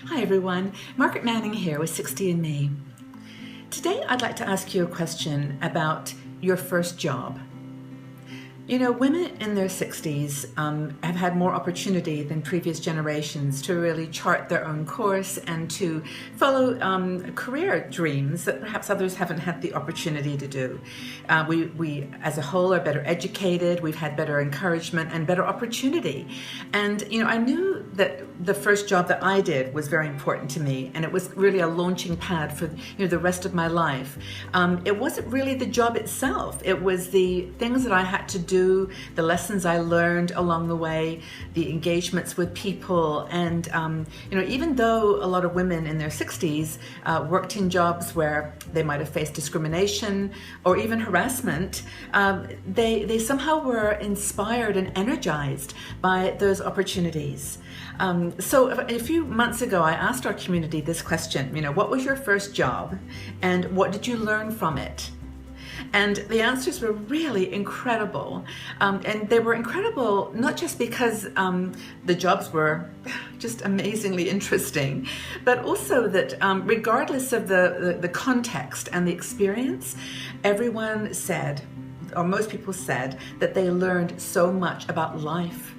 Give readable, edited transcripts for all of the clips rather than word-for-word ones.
Hi everyone, Margaret Manning here with 60andMe. Today I'd like to ask you a question about your first job. You know, women in their 60s have had more opportunity than previous generations to really chart their own course and to follow career dreams that perhaps others haven't had the opportunity to do. We as a whole are better educated, we've had better encouragement and better opportunity. And you know, I knew that the first job that I did was very important to me, and it was really a launching pad for the rest of my life. It wasn't really the job itself, it was the things that I had to do, the lessons I learned along the way, the engagements with people, and even though a lot of women in their 60s worked in jobs where they might have faced discrimination or even harassment, they somehow were inspired and energized by those opportunities. So a few months ago, I asked our community this question, what was your first job and what did you learn from it? And the answers were really incredible. And they were incredible not just because the jobs were just amazingly interesting, but also that regardless of the context and the experience, everyone said, or most people said, that they learned so much about life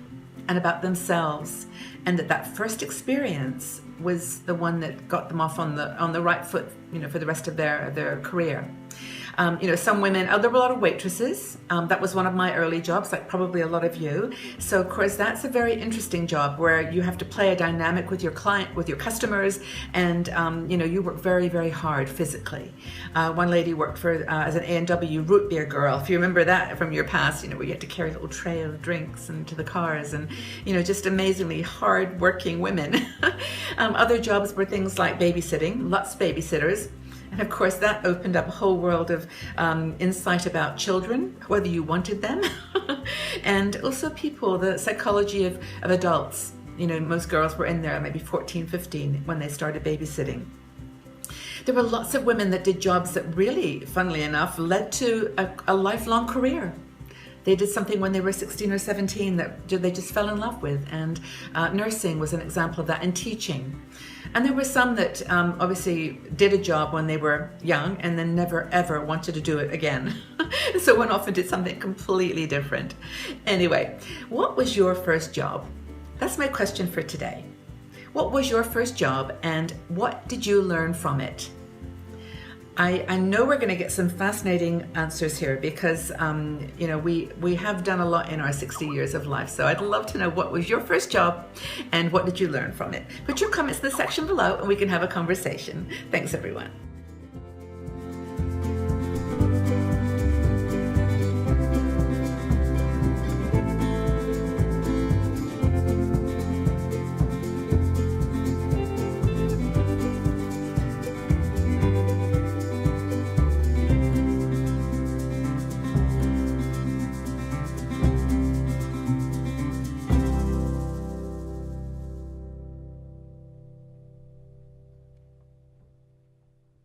and about themselves, and that first experience was the one that got them off on the right foot, for the rest of their career. Some women, there were a lot of waitresses. That was one of my early jobs, like probably a lot of you. So of course that's a very interesting job where you have to play a dynamic with your client, with your customers, and you work very, very hard physically. One lady worked as an A&W root beer girl, if you remember that from your past, where you had to carry a little tray of drinks into the cars, and just amazingly hard working women. Other jobs were things like babysitting, lots of babysitters. And of course that opened up a whole world of insight about children, whether you wanted them, and also people, the psychology of adults. Most girls were in there maybe 14, 15 when they started babysitting. There were lots of women that did jobs that really, funnily enough, led to a lifelong career. They did something when they were 16 or 17 that they just fell in love with, and nursing was an example of that, and teaching. And there were some that obviously did a job when they were young and then never ever wanted to do it again. So went off and did something completely different. Anyway, what was your first job? That's my question for today. What was your first job and what did you learn from it? I know we're going to get some fascinating answers here because, we have done a lot in our 60 years of life. So I'd love to know what was your first job and what did you learn from it? Put your comments in the section below and we can have a conversation. Thanks, everyone.